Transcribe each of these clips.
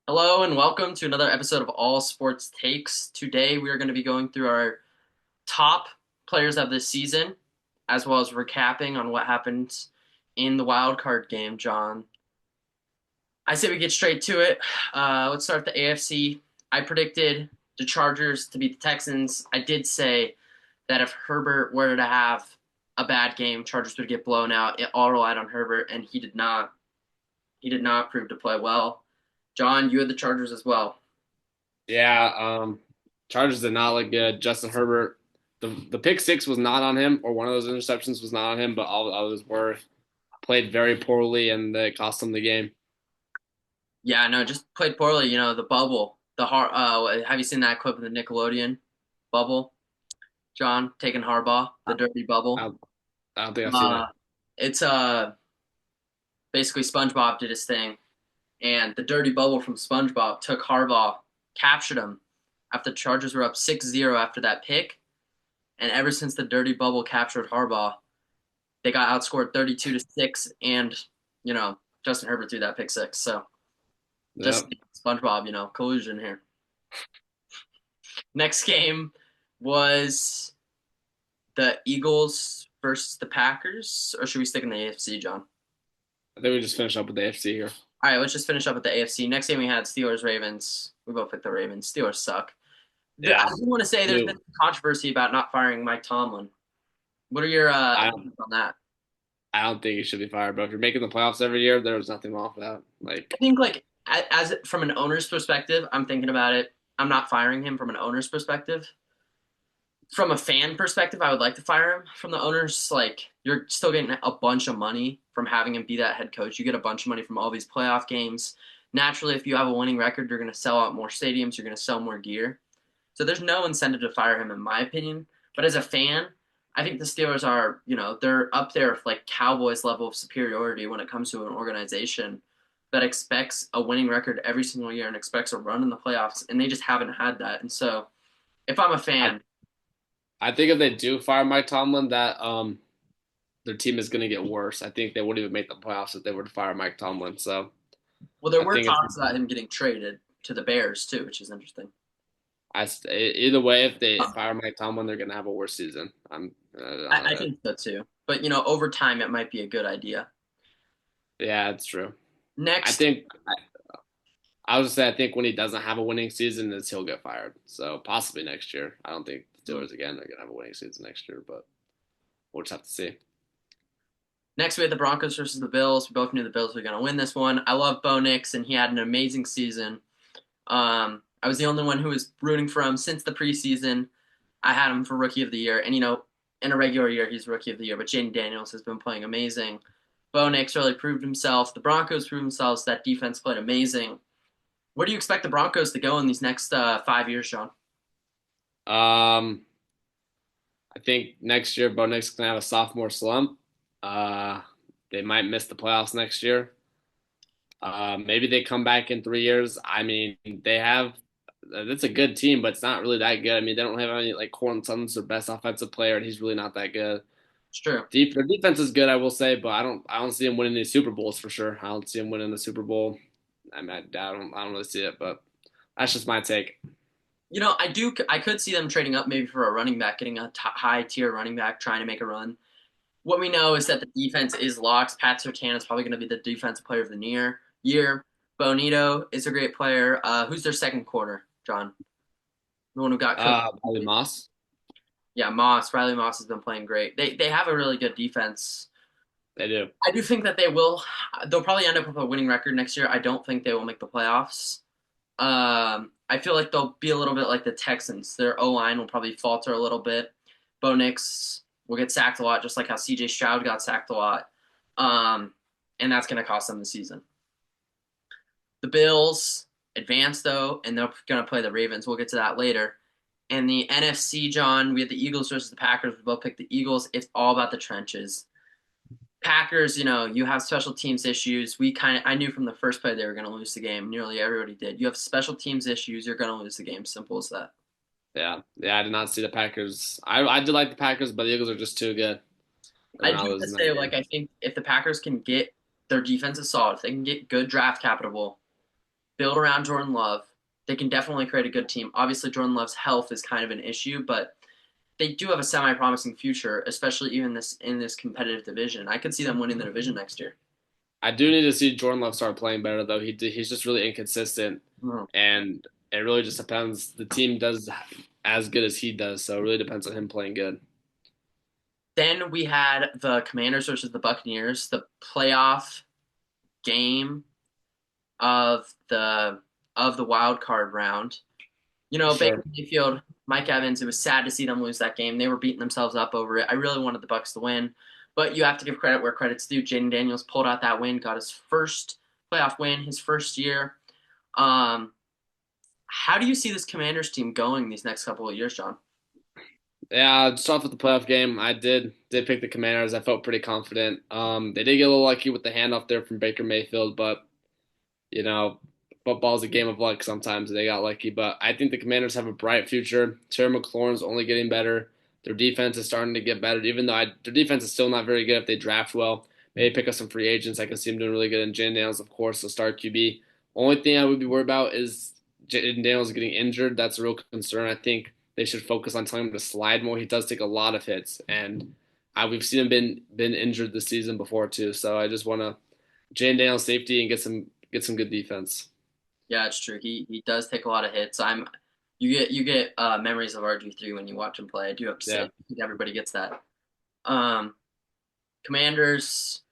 Hello and welcome to another episode of All Sports Takes. Today we are going to be going through our top players of this season, as well as recapping on what happened in the wild card game, John. I say we get straight to it. Let's start with the AFC. I predicted the Chargers to beat the Texans. I did say that if Herbert were to have a bad game, Chargers would get blown out. It all relied on Herbert, and he did not. He did not prove to play well. John, you had the Chargers as well. Yeah, Chargers did not look good. Justin Herbert, the pick six was not on him, or one of those interceptions was not on him, but all others were. Played very poorly, and they cost him the game. Yeah, no, just played poorly. The bubble, the har. Have you seen that clip of the Nickelodeon bubble? John taking Harbaugh, the I, dirty bubble. I, I don't think I've seen Uh, it. it's basically SpongeBob did his thing, and the dirty bubble from SpongeBob took Harbaugh, captured him after the Chargers were up 6-0 after that pick, and ever since the dirty bubble captured Harbaugh, they got outscored 32-6, and Justin Herbert threw that pick six. So Yeah, just SpongeBob, collusion here. Next game was the Eagles versus the Packers, or should we stick in the AFC, John? I think we just finished up with the AFC here. All right, let's just finish up with the AFC. Next game we had Steelers Ravens. We both picked the Ravens. Steelers suck. I Yeah, do want to say there's been you. controversy about not firing Mike Tomlin. What are your I opinions on that? I don't think he should be fired, but if you're making the playoffs every year, there's nothing wrong with that. I Like, think like as from an owner's perspective, I'm thinking about it. I'm not firing him from an owner's perspective. From a fan perspective, I would like to fire him. From the owners, like you're still getting a bunch of money from having him be that head coach. You get a bunch of money from all these playoff games. Naturally, if you have a winning record, you're going to sell out more stadiums. You're going to sell more gear. So there's no incentive to fire him, in my opinion. But as a fan, I think the Steelers are, they're up there with like Cowboys level of superiority when it comes to an organization that expects a winning record every single year and expects a run in the playoffs, and they just haven't had that. And so, if I'm a I fan, I think if they do fire Mike Tomlin, that their team is going to get worse. I think they wouldn't even make the playoffs if they were to fire Mike Tomlin. So well, there I were think it's talks about him getting traded to the Bears too, which is interesting. either way, if they fire Mike Tomlin, they're gonna have a worse season. I think so too. But over time, it might be a good idea. Yeah, it's true. I Next, think I was say I think when he doesn't have a winning season, is he'll get fired. So possibly next year. I don't think the Steelers again are gonna have a winning season next year, but we'll just have to see. next we had the Broncos versus the Bills. We both knew the Bills were going to win this one. I love Bo Nix, and he had an amazing season. I was the only one who was rooting for him since the preseason. I had him for Rookie of the Year, and in a regular year, he's Rookie of the Year. But Jaden Daniels has been playing amazing. Bo Nix really proved himself. The Broncos proved themselves. That defense played amazing. Where do you expect the Broncos to go in these next 5 years, John? Um, I think next year Bo Nix is gonna have a sophomore slump. Uh, they might miss the playoffs next year. Maybe they come back in 3 years. I mean, they have that's a good team, but it's not really that good. I mean, they don't have any like Cortland Sutton's their best offensive player, and he's really not that good. It's true. Their defense is good, I will say, but I don't see them winning the Super Bowls for sure. I don't see them winning the Super Bowl. I don't really see it, but that's just my take. I could see them trading up maybe for a running back, getting a high tier running back, trying to make a run. What we know is that the defense is locks. Pat Surtain is probably going to be the defensive player of the year. Bonito is a great player. Who's their second quarter, John? The one who got cooked. Bobby Moss. Yeah, Moss. Riley Moss has been playing great. They have a really good defense. They do. I do think that they will. They'll probably end up with a winning record next year. I don't think they will make the playoffs. I feel like they'll be a little bit like the Texans. Their O line will probably falter a little bit. Bo Nix will get sacked a lot, just like how C.J. Stroud got sacked a lot, and that's going to cost them the season. The Bills advance though, and they're going to play the Ravens. We'll get to that later. And the NFC, John, we had the Eagles versus the Packers. We both picked the Eagles. It's all about the trenches. Packers, you have special teams issues. I knew from the first play they were going to lose the game. Nearly everybody did. You have special teams issues, you're going to lose the game. Simple as that. Yeah, yeah. I did not see the Packers. I did like the Packers, but the Eagles are just too good. They're I do not want to losing that say, game. I think if the Packers can get their defense is solid, if they can get good draft capital, build around Jordan Love. They can definitely create a good team. Obviously, Jordan Love's health is kind of an issue, but they do have a semi-promising future, especially even this in this competitive division. I could see them winning the division next year. I do need to see Jordan Love start playing better though. He's just really inconsistent, Mhm. and it really just depends. The team does as good as he does, so it really depends on him playing good. Then we had the Commanders versus the Buccaneers, the playoff game of the wild card round. You For know, Baker sure. Mayfield, Mike Evans, it was sad to see them lose that game. They were beating themselves up over it. I really wanted the Bucks to win, but you have to give credit where credit's due. Jaden Daniels pulled out that win, got his first playoff win, his first year. Um, how do you see this Commanders team going these next couple of years, John? Yeah, just off with the playoff game, I did pick the Commanders. I felt pretty confident. They did get a little lucky with the handoff there from Baker Mayfield, but you know, football's a game of luck sometimes. They got lucky, but I think the Commanders have a bright future. Terry McLaurin's only getting better. Their defense is starting to get better, even though their defense is still not very good if they draft well. Maybe pick up some free agents. I can see them doing really good. And Jaden Daniels, of course, the star QB. Only thing I would be worried about is Jaden Daniels getting injured. That's a real concern. I think they should focus on telling him to slide more. He does take a lot of hits, and we've seen him been injured this season before too. So I just want to Jaden Daniels safety and get some good defense. Yeah, it's true. He does take a lot of hits. You get memories of RG3 when you watch him play. I do have to say, Yeah. I think everybody gets that. Um, Commanders,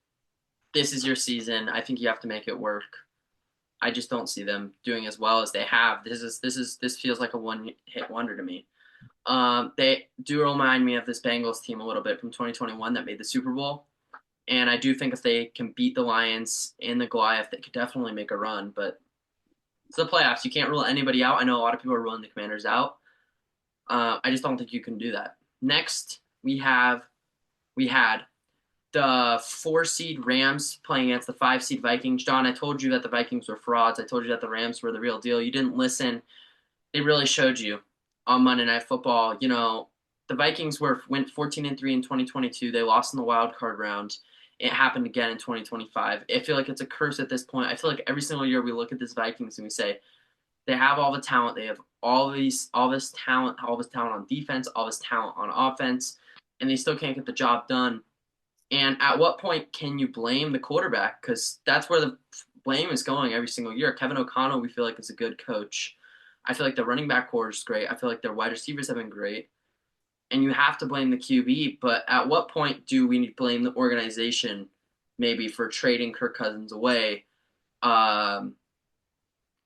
this is your season. I think you have to make it work. I just don't see them doing as well as they have. This feels like a one hit wonder to me. They do remind me of this Bengals team a little bit from 2021 that made the Super Bowl. And I do think if they can beat the Lions in the Goliath, they could definitely make a run. But it's the playoffs. You can't rule anybody out. I know a lot of people are ruling the Commanders out. I just don't think you can do that. Next, we had the 4 seed Rams playing against the 5 seed Vikings. John, I told you that the Vikings were frauds. I told you that the Rams were the real deal. You didn't listen. They really showed you on Monday Night Football. You know, the Vikings went 14-3 in 2022. They lost in the wild card round. It happened again in 2025. I feel like it's a curse at this point. I feel like every single year we look at this Vikings and we say they have all the talent. They have all this talent on defense, all this talent on offense, and they still can't get the job done. And at what point can you blame the quarterback? Because that's where the blame is going every single year. Kevin O'Connell, we feel like is a good coach. I feel like the running back core is great. I feel like their wide receivers have been great. And you have to blame the QB, but at what point do we blame the organization maybe for trading Kirk Cousins away? Um,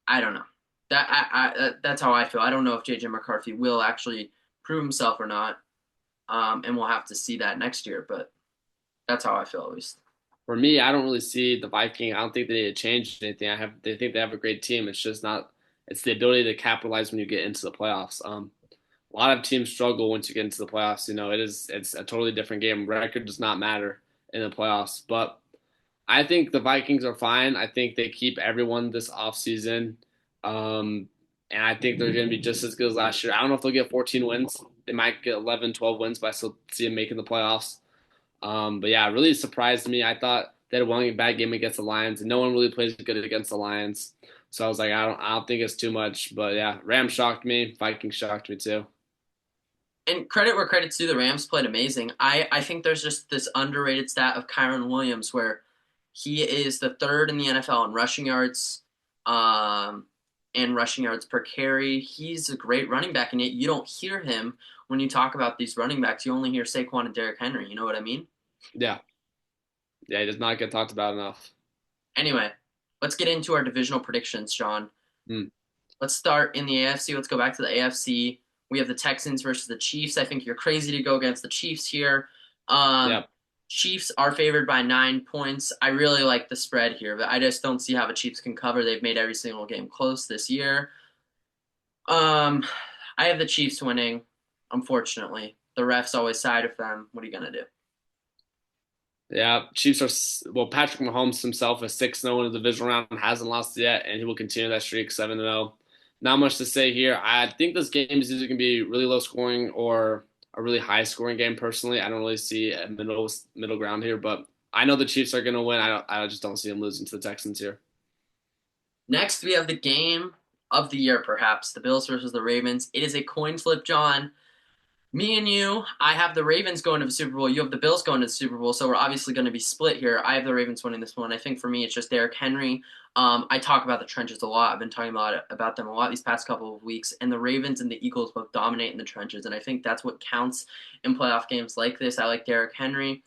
I don't know. That's how I feel. I don't know if JJ McCarthy will actually prove himself or not, and we'll have to see that next year. But that's how I feel at least. For me, I don't really see the Viking. I don't think they need to change anything. They think they have a great team. It's just not. It's the ability to capitalize when you get into the playoffs. A lot of teams struggle once you get into the playoffs. It's a totally different game. Record does not matter in the playoffs. But I think the Vikings are fine. I think they keep everyone this offseason. And I think they're going to be just as good as last year. I don't know if they'll get 14 wins. They might get 11, 12 wins, but I still see them making the playoffs. But yeah, it really surprised me. I thought they had one bad game against the Lions, and no one really plays good against the Lions. So I was like, I don't think it's too much. But yeah, Rams shocked me. Vikings shocked me too. And credit where credit's due, the Rams played amazing. I think there's just this underrated stat of Kyron Williams where he is the third in the NFL in rushing yards, um, and rushing yards per carry. He's a great running back, and yet you don't hear him when you talk about these running backs. You only hear Saquon and Derrick Henry. You know what I mean? Yeah, yeah, he does not get talked about enough. Anyway, let's get into our divisional predictions, John. Hmm. Let's start in the AFC. Let's go back to the AFC. We have the Texans versus the Chiefs. I think you're crazy to go against the Chiefs here. Um, Yeah, Chiefs are favored by 9 points. I really like the spread here, but I just don't see how the Chiefs can cover. They've made every single game close this year. Um, I have the Chiefs winning, unfortunately. The refs always side with them. What are you gonna do? yeah. Chiefs are well. Patrick Mahomes himself is 6-0 in the divisional round, hasn't lost yet, and he will continue that streak 7-0. Not much to say here. I think this game is either going to be really low scoring or a really high scoring game. Personally, I don't really see a middle ground here, but I know the Chiefs are going to win. I just don't see them losing to the Texans here. Next, we have the game of the year, perhaps the Bills versus the Ravens. It is a coin flip, John. Me and you, I have the Ravens going to the Super Bowl. You have the Bills going to the Super Bowl, so we're obviously going to be split here. I have the Ravens winning this one. I think for me, it's just Derrick Henry. I talk about the trenches a lot. I've been talking about them a lot these past couple of weeks, and the Ravens and the Eagles both dominate in the trenches, and I think that's what counts in playoff games like this. I like Derrick Henry.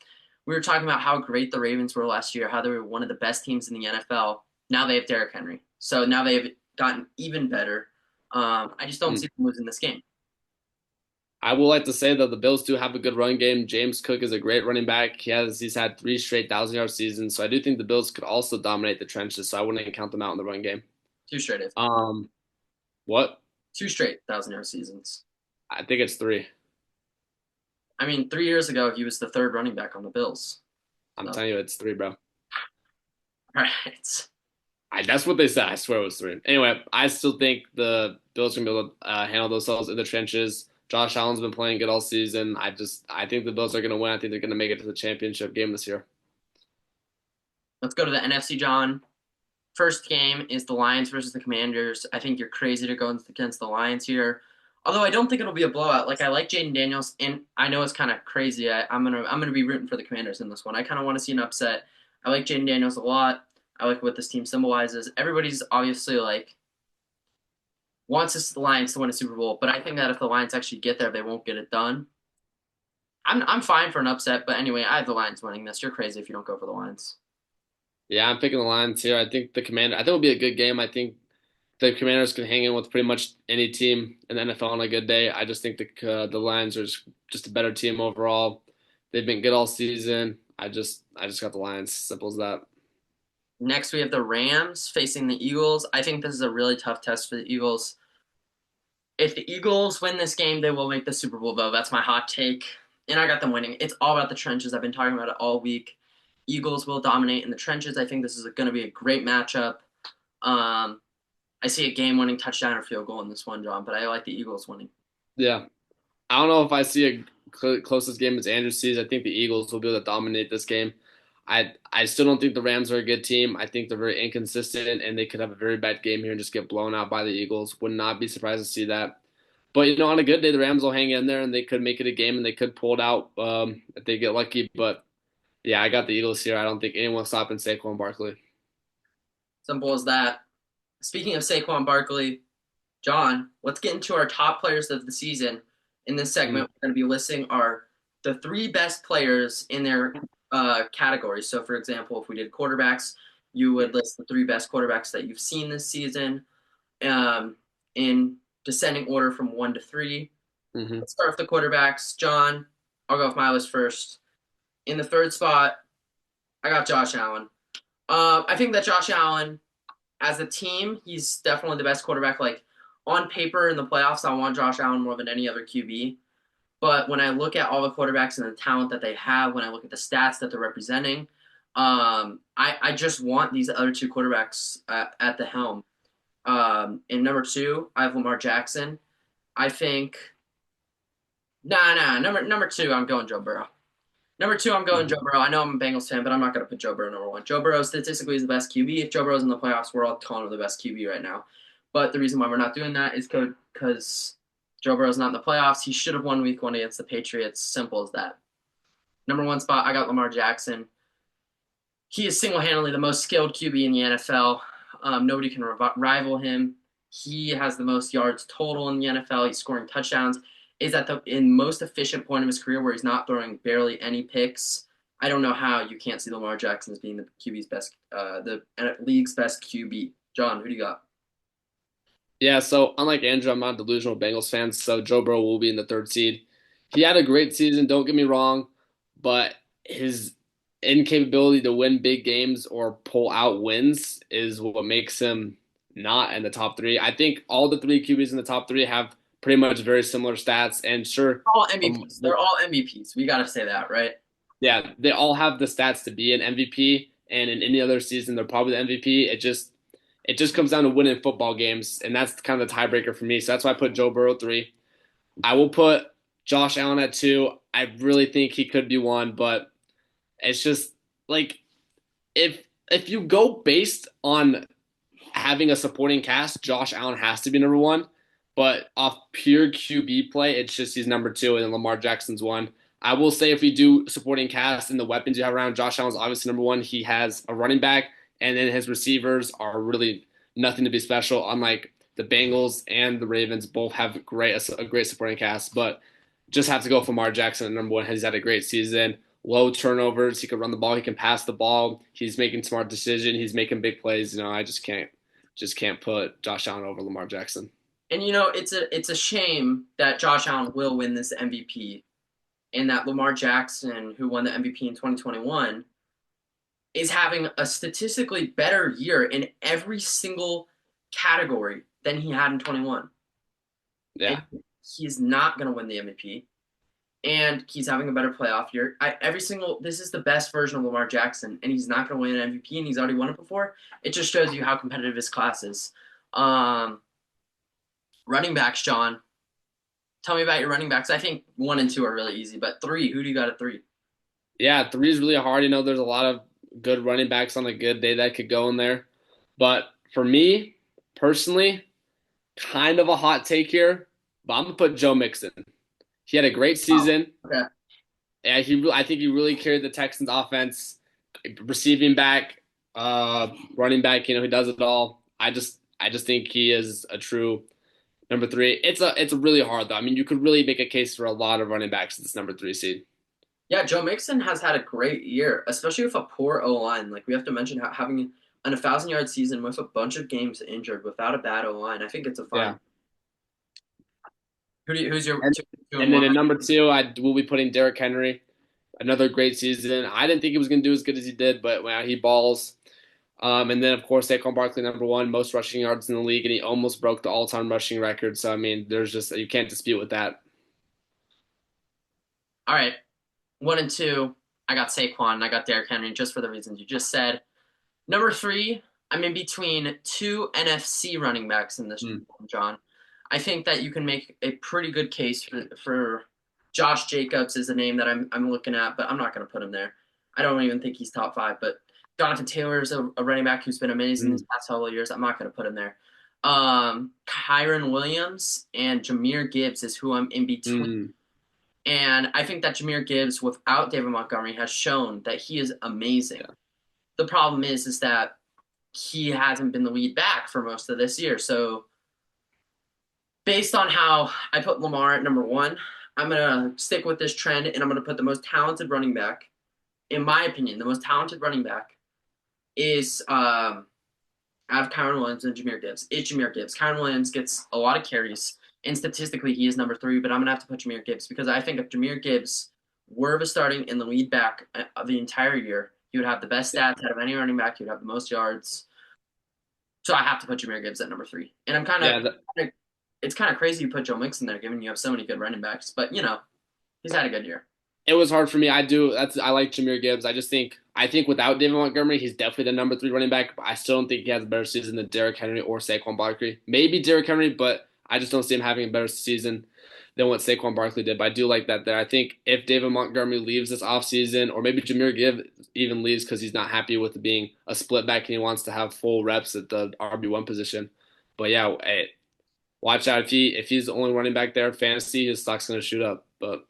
We were talking about how great the Ravens were last year, how they were one of the best teams in the NFL. Now they have Derrick Henry, so now they've gotten even better. I just don't Hmm. see them losing this game. I will like to say that the Bills do have a good run game. James Cook is a great running back. He's had 3 straight 1,000-yard seasons, so I do think the Bills could also dominate the trenches. So I wouldn't count them out in the run game. Two straight, Um, what? 2 straight 1,000 yard seasons. I think it's 3. I mean, 3 years ago he was the third running back on the Bills. I'm So, telling you, it's 3, bro. all right, That's what they said. I swear it was 3. Anyway, I still think the Bills are gonna be able to handle themselves in the trenches. Josh Allen's been playing good all season. I think the Bills are gonna win. I think they're gonna make it to the championship game this year. let's go to the NFC, John. First game is the Lions versus the Commanders. I think you're crazy to go against the Lions here. Although I don't think it'll be a blowout. Like I like Jaden Daniels, and I know it's kind of crazy. I'm gonna be rooting for the Commanders in this one. I kind of want to see an upset. I like Jaden Daniels a lot. I like what this team symbolizes. Everybody's obviously like wants us the Lions to win a Super Bowl, but I think that if the Lions actually get there, they won't get it done. I'm fine for an upset, but anyway, I have the Lions winning this. You're crazy if you don't go for the Lions. Yeah, I'm picking the Lions here. I think it'll be a good game. I think the Commanders can hang in with pretty much any team in the NFL on a good day. I just think the Lions are just a better team overall. They've been good all season. I just got the Lions. Simple as that. Next, we have the Rams facing the Eagles. I think this is a really tough test for the Eagles. If the Eagles win this game, they will make the Super Bowl, though. That's my hot take. And I got them winning. It's all about the trenches. I've been talking about it all week. Eagles will dominate in the trenches. I think this is going to be a great matchup. Um, I see a game-winning touchdown or field goal in this one, John, but I like the Eagles winning. Yeah, I don't know if I see a closest game as Andrew sees. I think the Eagles will be able to dominate this game. I still don't think the Rams are a good team. I think they're very inconsistent, and they could have a very bad game here and just get blown out by the Eagles. Would not be surprised to see that. But on a good day, the Rams will hang in there, and they could make it a game, and they could pull it out if they get lucky. But yeah, I got the Eagles here. I don't think anyone's stopping Saquon Barkley. Simple as that. Speaking of Saquon Barkley, John, let's get into our top players of the season. In this Mm, segment, we're going to be listing the 3 best players in their categories. So, for example, if we did quarterbacks, you would list the 3 best quarterbacks that you've seen this season in descending order from 1 to 3. hmm Let's start with the quarterbacks. John, I'll go with my list first. In the third spot, I got Josh Allen. I think that Josh Allen, as a team, he's definitely the best quarterback. Like on paper in the playoffs, I want Josh Allen more than any other QB. But when I look at all the quarterbacks and the talent that they have, when I look at the stats that they're representing, I just want these other 2 quarterbacks at the helm. In number 2, I have Lamar Jackson. I think number 2, I'm going Joe Burrow. Number 2, I'm going Joe hmm Burrow. I know I'm a Bengals fan, but I'm not going to put Joe Burrow number 1. Joe Burrow statistically is the best QB. If Joe Burrow's in the playoffs, we're all calling him the best QB right now. But the reason why we're not doing that is because Joe Burrow's not in the playoffs. He should have won week 1 against the Patriots. Simple as that. Number 1 spot, I got Lamar Jackson. He is single-handedly the most skilled QB in the NFL. Nobody can rival him. He has the most yards total in the NFL. He's scoring touchdowns. Is at the in most efficient point of his career where he's not throwing barely any picks. I don't know how you can't see Lamar Jackson as being the QB's best, the league's best QB. John, who do you got? Yeah, so unlike Andrew, I'm not a delusional Bengals fan, so Joe Burrow will be in the third seed. He had a great season, don't get me wrong, but his incapability to win big games or pull out wins is what makes him not in the top 3. I think all the 3 QBs in the top 3 have pretty much very similar stats, and sure, All um, MVPs. They're all MVPs. We got to say that, right? yeah, they all have the stats to be an MVP, and in any other season, they're probably the MVP. It just comes down to winning football games, and that's kind of the tiebreaker for me. So that's why I put Joe Burrow 3. I will put Josh Allen at 2. I really think he could be 1, but it's just like if you go based on having a supporting cast, Josh Allen has to be number one. But off pure QB play, it's just he's number two, and then Lamar Jackson's one. I will say if we do supporting cast and the weapons you have around, Josh Allen's obviously number one. He has a running back, and then his receivers are really nothing to be special. Unlike the Bengals and the Ravens, both have a great supporting cast, but just have to go for Lamar Jackson at number one. He's had a great season, low turnovers. He can run the ball. He can pass the ball. He's making smart decisions. He's making big plays. I just can't put Josh Allen over Lamar Jackson. And it's a shame that Josh Allen will win this MVP, and that Lamar Jackson, who won the MVP in 2021, is having a statistically better year in every single category than he had in 21. Yeah. And he's not going to win the MVP, and he's having a better playoff year. This is the best version of Lamar Jackson, and he's not going to win an MVP, and he's already won it before. It just shows you how competitive his class is. Running backs, John. Tell me about your running backs. I think 1 and 2 are really easy, but 3, who do you got at 3? Yeah, three is really hard. There's a lot of good running backs on a good day that could go in there. But for me, personally, kind of a hot take here, but I'm gonna put Joe Mixon. He had a great Oh, season. okay. Yeah, I think he really carried the Texans offense, receiving back, running back, he does it all. I just think he is a true number three. It's really hard though. You could really make a case for a lot of running backs at this number three seed. Yeah, Joe Mixon has had a great year, especially with a poor O line. Like we have to mention having an 1,000-yard season with a bunch of games injured without a bad O line. I think it's a fine. Yeah. Who's your And, 2 and and then 1? at number two, I will be putting Derrick Henry. Another great season. I didn't think he was going to do as good as he did, but wow, he balls. And then, of course, Saquon Barkley, number one, most rushing yards in the league, and he almost broke the all-time rushing record. So, there's just you can't dispute with that. All right, 1 and 2. I got Saquon and I got Derrick Henry just for the reasons you just said. Number 3, I'm in between 2 NFC running backs in this, John. I think that you can make a pretty good case for Josh Jacobs is a name that I'm looking at, but I'm not going to put him there. I don't even think he's top 5, but Jonathan Taylor is a running back who's been amazing these past several years. I'm not going to put him there. Kyren Williams and Jahmyr Gibbs is who I'm in between. And I think that Jahmyr Gibbs, without David Montgomery, has shown that he is amazing. Yeah. The problem is that he hasn't been the lead back for most of this year. So based on how I put Lamar at number 1, I'm going to stick with this trend, and I'm going to put the most talented running back, in my opinion, the most talented running back is out of Kyren Williams and Jahmyr Gibbs. It's Jahmyr Gibbs. Kyren Williams gets a lot of carries, and statistically he is number 3, but I'm going to have to put Jahmyr Gibbs because I think if Jahmyr Gibbs were starting in the lead back of the entire year, he would have the best stats out of any running back. He would have the most yards. So I have to put Jahmyr Gibbs at number 3. And I'm it's kind of crazy you put Joe Mixon there, given you have so many good running backs. But he's had a good year. It was hard for me. I like Jahmyr Gibbs. I think without David Montgomery, he's definitely the number 3 running back. But I still don't think he has a better season than Derrick Henry or Saquon Barkley. Maybe Derrick Henry, but I just don't see him having a better season than what Saquon Barkley did. But I do like that there. I think if David Montgomery leaves this offseason, or maybe Jahmyr Gibbs even leaves because he's not happy with being a split back and he wants to have full reps at the RB1 position. But yeah, hey, watch out if he's the only running back there, fantasy, his stock's going to shoot up. But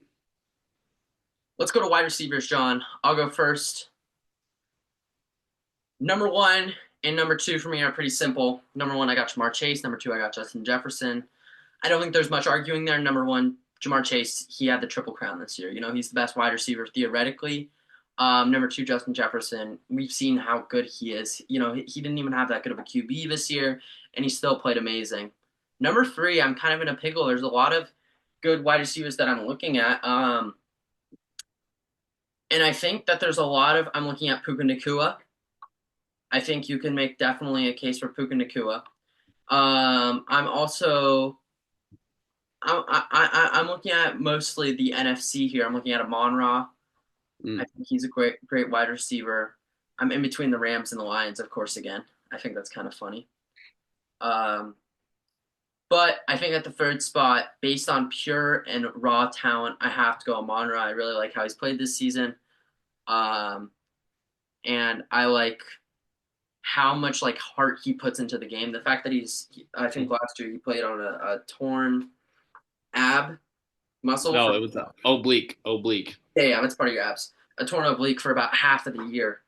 let's go to wide receivers, John. I'll go first. Number 1 and number 2 for me are pretty simple. Number 1, I got Ja'Marr Chase. Number 2, I got Justin Jefferson. I don't think there's much arguing there. Number 1, Ja'Marr Chase, he had the triple crown this year. He's the best wide receiver theoretically. Number 2, Justin Jefferson. We've seen how good he is. He didn't even have that good of a QB this year, and he still played amazing. Number 3, I'm kind of in a pickle. There's a lot of good wide receivers that I'm looking at. And I think that there's a lot of – I'm looking at Puka Nacua. I think you can make definitely a case for Puka Nacua. I'm also I'm looking at mostly the NFC here. I'm looking at Amon-Ra. I think he's a great wide receiver. I'm in between the Rams and the Lions, of course, again. I think that's kind of funny. But I think at the 3rd spot, based on pure and raw talent, I have to go Amon-Ra. I really like how he's played this season. And I like how much like heart he puts into the game. The fact that I think last year he played on a torn ab muscle No, for it was oblique, oblique. yeah, that's part of your abs. A torn oblique for about half of the year.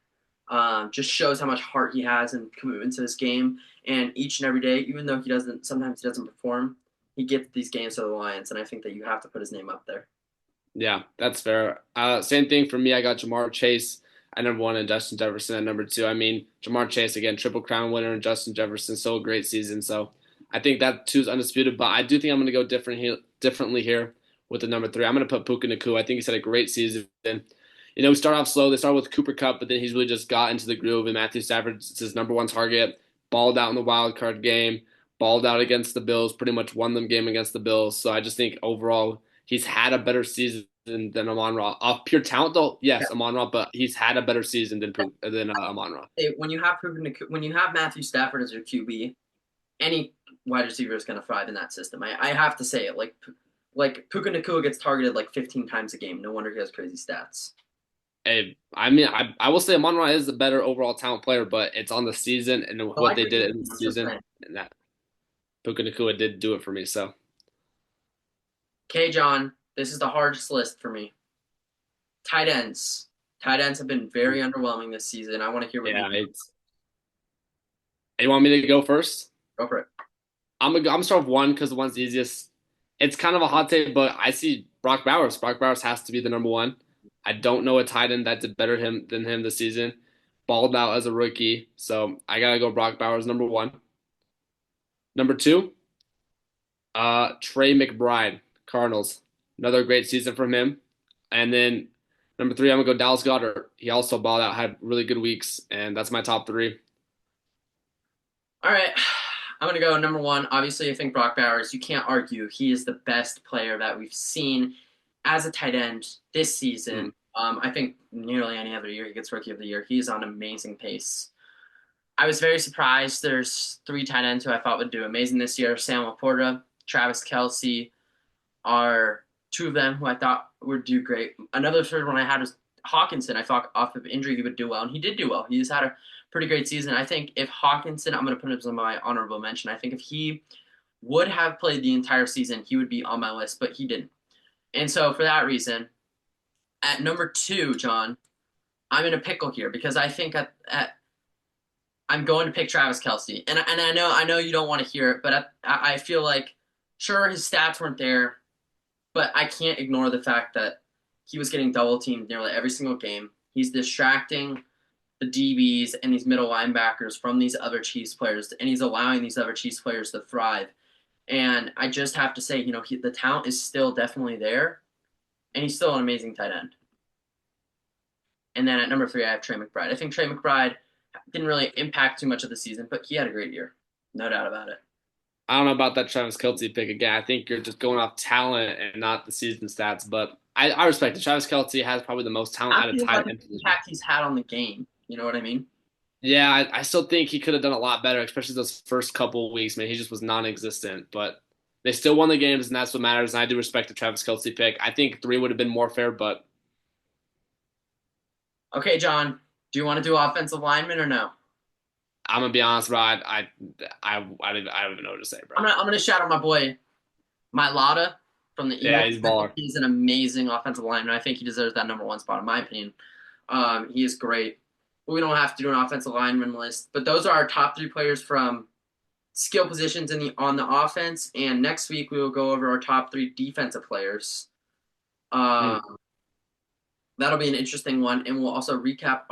Just shows how much heart he has and commitment to this game. And each and every day, even though sometimes he doesn't perform, he gets these games to the Lions, and I think that you have to put his name up there. Yeah, that's fair. Same thing for me. I got Jamar Chase at number one and Justin Jefferson at number two. I mean, Jamar Chase again, Triple Crown winner, and Justin Jefferson still a great season. So I think that two is undisputed. But I do think I'm going to go differently here with the number three. I'm going to put Puka Nacua. I think he's had a great season. We start off slow. They start with Cooper Kupp, but then he's really just got into the groove. And Matthew Stafford's his number one target. Balled out in the wild card game. Balled out against the Bills. Pretty much won them game against the Bills. So I just think overall he's had a better season than Amon-Ra. Off pure talent, though, Yeah. yes, Amon-Ra, but he's had a better season than Amon-Ra. When you have when you have Matthew Stafford as your QB, any wide receiver is going to thrive in that system. I have to say it. Like Puka Nacua gets targeted like 15 times a game. No wonder he has crazy stats. Hey, I mean, I will say Amon-Ra is the better overall talent player, but it's on the season and what they did in the season, and that Puka Nacua did do it for me. So, Okay, John, this is the hardest list for me. Tight ends. Tight ends have been very underwhelming this season. I want to hear what yeah, you you want me to go first? go for it. I'm start with one because the one's easiest. It's kind of a hot take, but I see Brock Bowers. Brock Bowers has to be the number one. I don't know a tight end that did better than him this season. Balled out as a rookie, so I gotta go Brock Bowers number one. Number two, Trey McBride, Cardinals. Another great season from him. And then number three, I'm gonna go Dallas Goedert. He also balled out, had really good weeks, and that's my top three. All right. I'm going to go number one. Obviously, I think Brock Bowers, you can't argue. He is the best player that we've seen as a tight end this season. I think nearly any other year he gets Rookie of the Year. He is on amazing pace. I was very surprised. There's three tight ends who I thought would do amazing this year. Sam Laporta, Travis Kelce are two of them who I thought would do great. Another third one I had was Hawkinson. I thought off of injury he would do well, and he did do well. He's had a pretty great season. I think if Hawkinson, I'm going to put him as my honorable mention. I think if he would have played the entire season, he would be on my list, but he didn't. And so for that reason, at number two, John, I'm in a pickle here because I think I'm going to pick Travis Kelce, and I know you don't want to hear it, but I feel like sure his stats weren't there, but I can't ignore the fact that he was getting double teamed nearly every single game. He's distracting the DBs and these middle linebackers from these other Chiefs players, and he's allowing these other Chiefs players to thrive. And I just have to say, the talent is still definitely there, and he's still an amazing tight end. And then at number three, I have Trey McBride. I think Trey McBride didn't really impact too much of the season, but he had a great year. No doubt about it. I don't know about that Travis Kelce pick again. I think you're just going off talent and not the season stats, but I respect it. Travis Kelce has probably the most talent out of tight end. The impact he's had on the game. You know what I mean? Yeah, I still think he could have done a lot better, especially those first couple of weeks. Man, he just was non-existent. But they still won the games, and that's what matters. And I do respect the Travis Kelce pick. I think three would have been more fair, but okay, John, do you want to do offensive lineman or no? I'm gonna be honest, bro. I don't even know what to say, bro. I'm gonna shout out my boy, Mailata from the Eagles. Yeah, he's baller. He's an amazing offensive lineman. I think he deserves that number one spot in my opinion. He is great. We don't have to do an offensive lineman list, but those are our top three players from skill positions on the offense. And next week we will go over our top three defensive players. That'll be an interesting one, and we'll also recap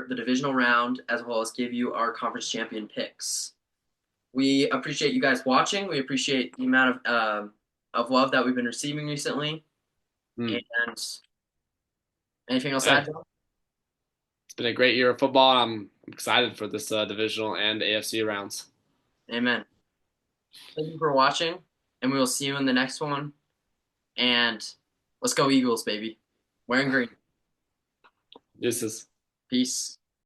the divisional round as well as give you our conference champion picks. We appreciate you guys watching. We appreciate the amount of love that we've been receiving recently. And anything else to add, John? It's been a great year of football. I'm excited for this divisional and AFC rounds. Amen. Thank you for watching, and we will see you in the next one. And let's go Eagles, baby. Wearing green. This is Peace.